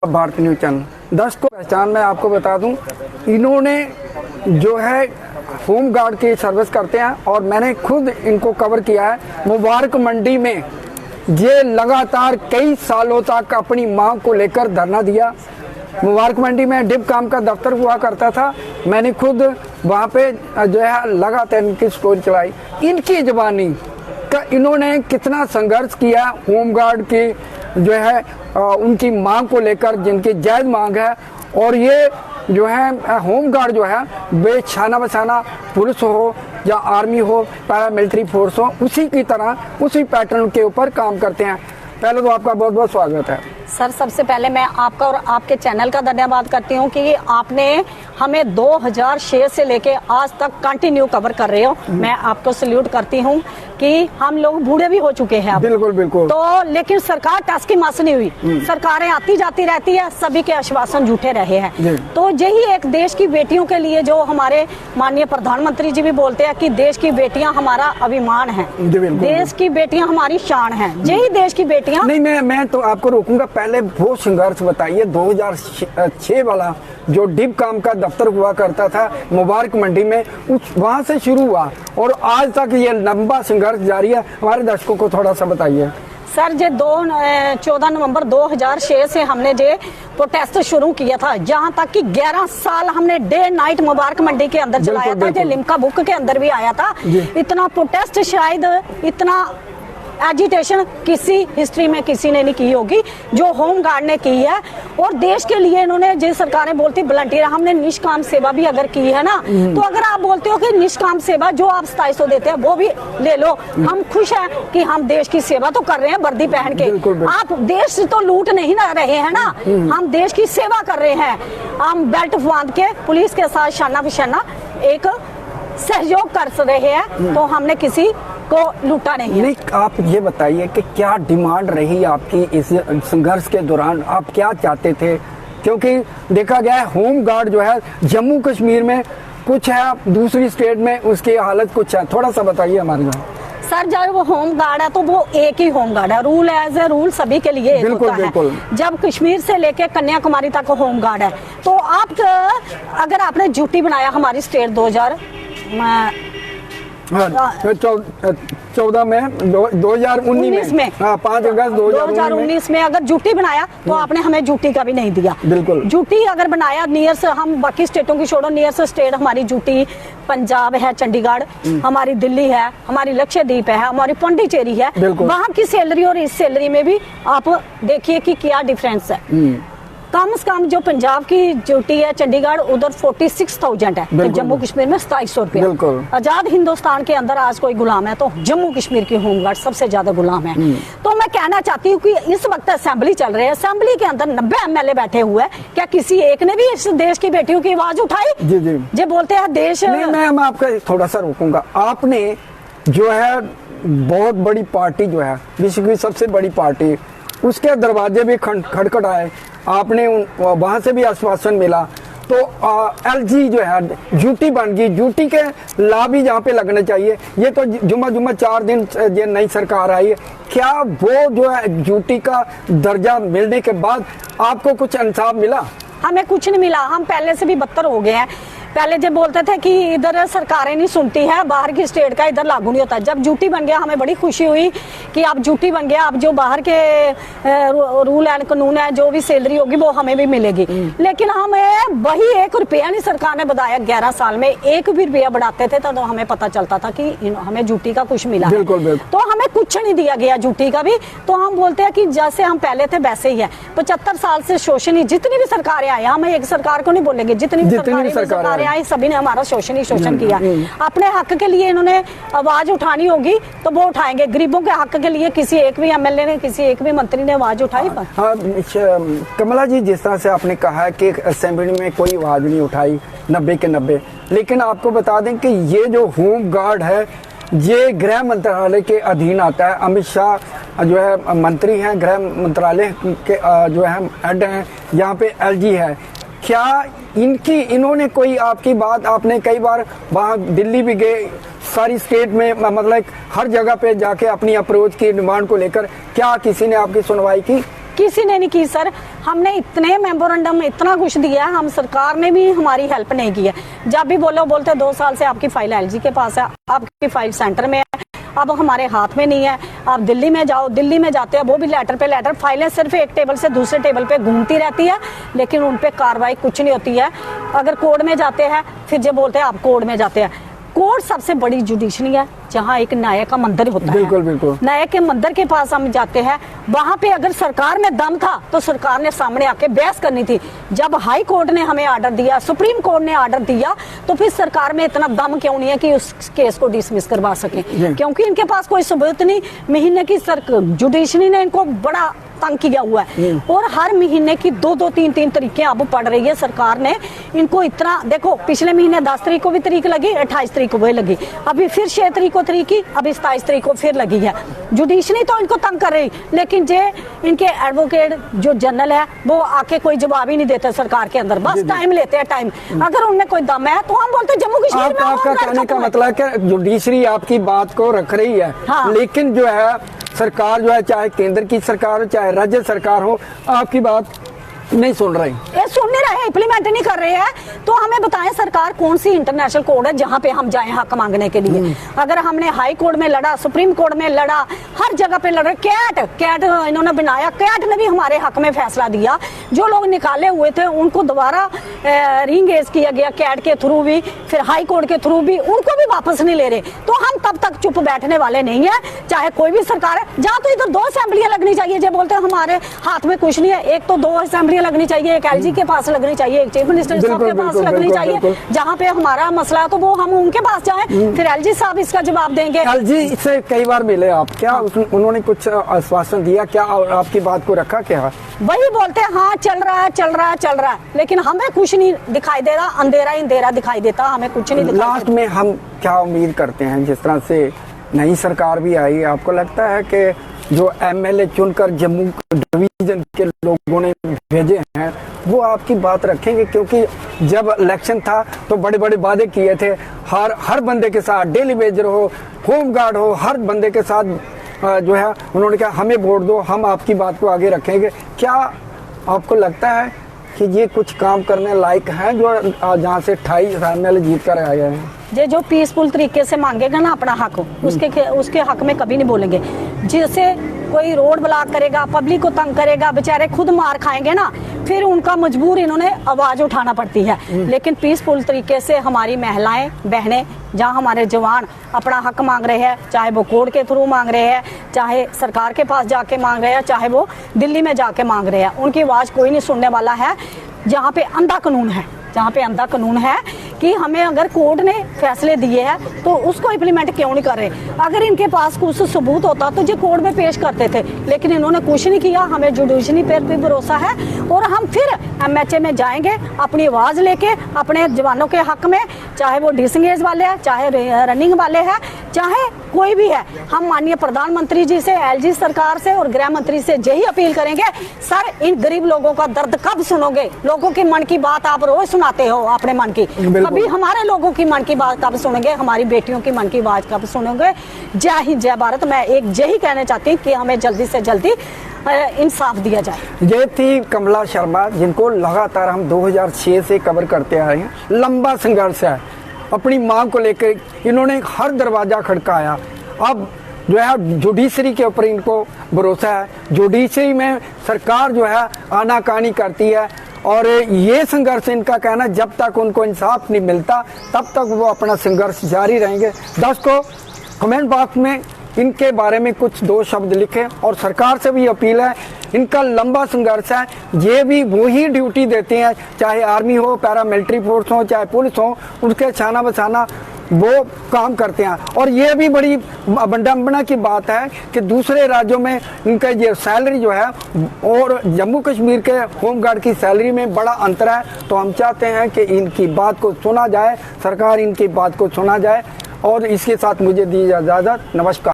भारतीय news channel 10 को पहचान मैं आपको बता दूं, इन्होंने जो है होम गार्ड की सर्विस करते हैं और मैंने खुद इनको कवर किया है। मुबारक मंडी में ये लगातार कई सालों तक अपनी मांग को लेकर धरना दिया। मुबारक मंडी में डिप काम का दफ्तर हुआ करता था, मैंने खुद वहाँ पे जो है लगातार इनकी स्टोरी चलाई। इनकी जबानी का इन्होंने कितना संघर्ष किया होम गार्ड की जो है उनकी मांग को लेकर, जिनकी जायज मांग है। और ये जो है होम गार्ड जो है बेछाना बछाना पुलिस हो या आर्मी हो, पैरामिलिट्री फोर्स हो, उसी की तरह उसी पैटर्न के ऊपर काम करते हैं। पहले तो आपका बहुत बहुत स्वागत है सर। सबसे पहले मैं आपका और आपके चैनल का धन्यवाद करती हूँ कि आपने हमें 2006 से लेके आज तक कंटिन्यू कवर कर रहे हो। मैं आपको सल्यूट करती हूँ कि हम लोग बूढ़े भी हो चुके हैं अब। बिल्कुल बिल्कुल। तो लेकिन सरकार टस की मस नहीं हुई, सरकारें आती जाती रहती है, सभी के आश्वासन झूठे रहे हैं। तो यही एक देश की बेटियों के लिए जो हमारे माननीय प्रधानमंत्री जी भी बोलते हैं कि देश की बेटियां हमारा अभिमान है, देश की बेटियां हमारी शान है, यही देश की बेटियां। नहीं, मैं तो आपको रोकूंगा, पहले वो संघर्ष बताइए 2006 वाला जो डिप काम का दफ्तर हुआ करता था मुबारक मंडी में, वहां से शुरू हुआ और आज तक ये लंबा संघर्ष जारी है। हमारे दर्शकों को थोड़ा सा बताइए सर। जे 14 नवंबर 2006 से हमने जे प्रोटेस्ट शुरू किया था, जहां तक कि 11 साल हमने डे नाइट मुबारक मंडी के अंदर चलाया था, जो लिम्का बुक के अंदर भी आया था। इतना प्रोटेस्ट शायद इतना एजिटेशन किसी हिस्ट्री में किसी ने नहीं की होगी जो होम गार्ड ने की है। और देश के लिए इन्होंने, जो सरकारें बोलती वॉलंटियर, हमने निष्काम सेवा भी अगर की है ना, तो अगर आप बोलते हो कि निष्काम सेवा जो आप 2700 देते हैं वो भी ले लो, हम खुश हैं कि हम देश की सेवा तो कर रहे हैं वर्दी पहन के। आप देश तो लूट नहीं ना रहे हैं ना, हम देश की सेवा कर रहे हैं। हम बेल्ट बांध के पुलिस के साथ शाना बिशाना एक सहयोग कर रहे हैं, तो हमने किसी को लूटा नहीं। आप ये बताइए कि क्या डिमांड रही आपकी इस संघर्ष के दौरान, आप क्या चाहते थे? क्योंकि देखा गया है होम गार्ड जो है जम्मू कश्मीर में कुछ है, दूसरी स्टेट में उसकी हालत कुछ है, थोड़ा सा बताइए हमारे यहाँ। सर जब वो होम गार्ड है तो वो एक ही होम गार्ड है, रूल एज ए रूल सभी के लिए एक होता है। जब कश्मीर से लेके कन्याकुमारी तक होम गार्ड है, तो आप अगर आपने ड्यूटी बनाया हमारी स्टेट 2014 में 2019 में 5 अगस्त 2019 में अगर ड्यूटी बनाया तो आपने हमें ड्यूटी का भी नहीं दिया। बिल्कुल। ड्यूटी अगर बनाया नियर से, हम बाकी स्टेटों की छोड़ो, नियर से स्टेट हमारी ड्यूटी पंजाब है, चंडीगढ़, हमारी दिल्ली है, हमारी लक्षद्वीप है, हमारी पौंडीचेरी है। वहाँ की सैलरी और इस सैलरी में भी आप देखिए कि क्या डिफरेंस है। कम से कम जो पंजाब की ड्यूटी है चंडीगढ़ उधर 46,000 है, तो जम्मू कश्मीर में 2700 रुपया। आजाद हिंदुस्तान के अंदर आज कोई गुलाम है तो जम्मू कश्मीर की होमगार्ड सबसे ज्यादा गुलाम है। तो मैं कहना चाहती हूँ कि इस वक्त असेंबली चल रही है, असेंबली के अंदर 90 MLA बैठे हुए हैं, क्या किसी एक ने भी इस देश की बेटियों की आवाज उठाई? जी बोलते हैं देश। नहीं, मैं आपका थोड़ा सा रोकूंगा। आपने जो है बहुत बड़ी पार्टी जो है विश्व की सबसे बड़ी पार्टी, उसके दरवाजे भी खटखटाए, आपने वहां से भी आश्वासन मिला, तो LG जो है ड्यूटी बन गई, ड्यूटी के लाभ भी जहाँ पे लगने चाहिए। ये तो जुम्मा 4 दिन ये नई सरकार आई है, क्या वो जो है ड्यूटी का दर्जा मिलने के बाद आपको कुछ इंसाफ मिला? हमें कुछ नहीं मिला, हम पहले से भी बदतर हो गए हैं। पहले जब बोलते थे कि इधर सरकारें नहीं सुनती है, बाहर की स्टेट का इधर लागू नहीं होता। जब ड्यूटी बन गया हमें बड़ी खुशी हुई कि अब ड्यूटी बन गया, अब जो बाहर के रूल एंड कानून है, जो भी सैलरी होगी वो हमें भी मिलेगी। लेकिन हमें वही 1 रुपया नहीं सरकार ने बढ़ाया। 11 साल में 1 भी रुपया बढ़ाते थे तो हमें पता चलता था कि हमें ड्यूटी का कुछ मिला। तो हमें कुछ नहीं दिया गया ड्यूटी का भी। तो हम बोलते हैं कि जैसे हम पहले थे वैसे ही है। 75 साल से शोषण ही, जितनी भी सरकारें आई, हम एक सरकार को नहीं बोलेंगे, जितनी भी सरकारें आई सभी ने हमारा शोषण ही शोषण किया। अपने हक के लिए इन्होंने आवाज उठानी होगी तो वो उठाएंगे। गरीबों के हक के लिए किसी एक भी MLA ने, किसी एक भी मंत्री ने आवाज उठाई? हाँ, कमला जी, जिस तरह से आपने कहा कि असेंबली में कोई आवाज नहीं उठाई 90 के 90, लेकिन आपको बता दें कि ये जो होम गार्ड है ये गृह मंत्रालय के अधीन आता है। अमित शाह जो है मंत्री हैं, गृह मंत्रालय के जो है हेड हैं, यहाँ पे LG है। क्या इन्होंने कोई आपकी बात, आपने कई बार वहाँ दिल्ली भी गए, सारी स्टेट में मतलब हर जगह पे जाके अपनी अप्रोच की डिमांड को लेकर, क्या किसी ने आपकी सुनवाई की? किसी ने नहीं की सर। हमने इतने मेमोरेंडम इतना कुछ दिया है, हम सरकार ने भी हमारी हेल्प नहीं की है। जब भी बोलो बोलते 2 साल से आपकी फाइल एलजी के पास है, आपकी फाइल सेंटर में है, अब हमारे हाथ में नहीं है। आप दिल्ली में जाओ, दिल्ली में जाते हैं वो भी लेटर पे लेटर, फाइलें सिर्फ एक टेबल से दूसरे टेबल पे घूमती रहती है, लेकिन उन पे कार्रवाई कुछ नहीं होती है। अगर कोर्ट में जाते हैं फिर जो बोलते हैं आप कोर्ट में जाते हैं। कोर्ट सबसे बड़ी जुडिशरी है जहाँ एक न्याय का मंदिर होता है। बिल्कुल बिल्कुल। न्याय के मंदिर के पास हम जाते हैं, वहां पे अगर सरकार में दम था तो सरकार ने सामने आके बहस करनी थी। जब हाई कोर्ट ने हमें ऑर्डर दिया, सुप्रीम कोर्ट ने ऑर्डर दिया, तो फिर सरकार में इतना दम क्यों नहीं है कि उस केस को डिसमिस करवा सके? क्योंकि इनके पास कोई सबूत नहीं। महीने की जुडिशरी ने इनको बड़ा तंग किया हुआ है और हर महीने की 2-2, 3-3 तारीखें अब पड़ रही है सरकार ने इनको इतना। देखो पिछले महीने 10 तारीख को भी तारीख लगी, 28 तारीख को भी लगी, अभी फिर 6 तारीख को तारीख की, अभी 27 तारीख को फिर लगी है। जुडिशरी तो इनको तंग कर रही, लेकिन जे इनके एडवोकेट जो जनरल है वो आके कोई जवाब ही नहीं देते सरकार के अंदर, बस टाइम लेते हैं टाइम। अगर उनमें कोई दम है तो हम बोलते जम्मू कश्मीर में। आपका कहने का मतलब है कि जुडिशरी आपकी बात को रख रही है, लेकिन जो है सरकार जो है, चाहे केंद्र की सरकार हो चाहे राज्य सरकार हो, आपकी बात नहीं सुन रही। ये सुन नहीं रहे, इम्प्लीमेंट नहीं कर रहे हैं। तो हमें बताएं सरकार कौन सी इंटरनेशनल कोर्ट है जहां पे हम जाएं हक मांगने के लिए? अगर हमने हाई कोर्ट में लड़ा, सुप्रीम कोर्ट में लड़ा, हर जगह पे लड़ रहे। कैट इन्होंने बनाया, कैट ने भी हमारे हक में फैसला दिया। जो लोग निकाले हुए थे उनको दोबारा रीएंगेज किया गया कैट के थ्रू भी, फिर हाई कोर्ट के थ्रू भी, उनको भी वापस नहीं ले रहे। तो हम तब तक चुप बैठने वाले नहीं है, चाहे कोई भी सरकार है। जहाँ तो इधर 2 असेंबलियां लगनी चाहिए, जो बोलते हैं हमारे हाथ में कुछ नहीं है। एक तो 2 असेंबलियां लगनी चाहिए, एक एलजी के पास लगनी चाहिए, एक चीफ मिनिस्टर साहब के पास लगनी चाहिए। जहाँ पे हमारा मसला है तो वो हम उनके पास जाएं, फिर एलजी साहब इसका जवाब देंगे। एलजी से कई बार मिले आप, क्या उन्होंने कुछ आश्वासन दिया क्या और आपकी बात को रखा क्या? वही बोलते हैं हाँ चल रहा है चल रहा है चल रहा है, लेकिन हमें कुछ नहीं दिखाई दे रहा, अंधेरा ही अंधेरा दिखाई देता, हमें कुछ नहीं दिखाई। लास्ट में हम क्या उम्मीद करते हैं, जिस तरह से नई सरकार भी आई, आपको लगता है कि जो एमएलए चुनकर जम्मू डिवीजन के लोगों ने भेजे हैं वो आपकी बात रखेंगे? क्योंकि जब इलेक्शन था तो बड़े बड़े वादे किए थे, हर बंदे के साथ, डेली वेजर हो, होम गार्ड हो, हर बंदे के साथ जो है उन्होंने कहा हमें वोट दो, हम आपकी बात को आगे रखेंगे। क्या आपको लगता है कि ये कुछ काम करने लायक है जो जहाँ से 28 एमएलए जीत कर आए हैं? जो पीसफुल तरीके से मांगेगा ना अपना हक, उसके हक में कभी नहीं बोलेंगे। जिससे कोई रोड ब्लॉक करेगा, पब्लिक को तंग करेगा, बेचारे खुद मार खाएंगे ना, फिर उनका मजबूर इन्होंने आवाज उठाना पड़ती है। लेकिन पीसफुल तरीके से हमारी महिलाएं बहनें, जहां हमारे जवान अपना हक मांग रहे हैं, चाहे वो कोर्ट के थ्रू मांग रहे हैं, चाहे सरकार के पास जाके मांग रहे हैं, चाहे वो दिल्ली में जाके मांग रहे हैं, उनकी आवाज कोई नहीं सुनने वाला है। जहाँ पे अंधा कानून है, जहाँ पे अंधा कानून है कि हमें अगर कोर्ट ने फैसले दिए हैं तो उसको इम्प्लीमेंट क्यों नहीं कर रहे? अगर इनके पास कुछ सबूत होता तो जो कोर्ट में पेश करते थे, लेकिन इन्होंने कुछ नहीं किया। हमें जुडिशरी पर भी भरोसा है और हम फिर एमएचए में जाएंगे अपनी आवाज लेके अपने जवानों के हक में, चाहे वो डिसंगेज वाले हैं, चाहे रनिंग वाले हैं, चाहे कोई भी है। हम माननीय प्रधानमंत्री जी से, एलजी सरकार से और गृह मंत्री से यही अपील करेंगे, सर इन गरीब लोगों का दर्द कब सुनोगे? लोगों के मन की बात आप रोज सुनाते हो, अपने मन की, कभी हमारे लोगों की मन की बात कब सुनोगे? हमारी बेटियों की मन की बात कब सुनोगे? जय हिंद जय भारत। मैं एक यही कहना चाहती हूँ कि हमें जल्दी से जल्दी इंसाफ दिया जाए। ये थी कमला शर्मा, जिनको लगातार हम 2006 से कवर करते आ रहे हैं। लंबा संघर्ष है, अपनी मांग को लेकर इन्होंने हर दरवाजा खड़काया। अब जो है जुडिशरी के ऊपर इनको भरोसा है, जुडिशरी में सरकार जो है आनाकानी करती है और ये संघर्ष इनका कहना जब तक उनको इंसाफ नहीं मिलता तब तक वो अपना संघर्ष जारी रहेंगे। दर्शकों कमेंट बॉक्स में इनके बारे में कुछ 2 शब्द लिखें और सरकार से भी अपील है, इनका लंबा संघर्ष है, ये भी वही ड्यूटी देते हैं, चाहे आर्मी हो, पैरामिलिट्री फोर्स हो, चाहे पुलिस हो, उनके छाना बसाना वो काम करते हैं। और ये भी बड़ी विडंबना की बात है कि दूसरे राज्यों में इनका ये सैलरी जो है और जम्मू कश्मीर के होमगार्ड की सैलरी में बड़ा अंतर है। तो हम चाहते हैं कि इनकी बात को सुना जाए, सरकार इनकी बात को सुना जाए। और इसके साथ मुझे दी इजाज़त, नमस्कार।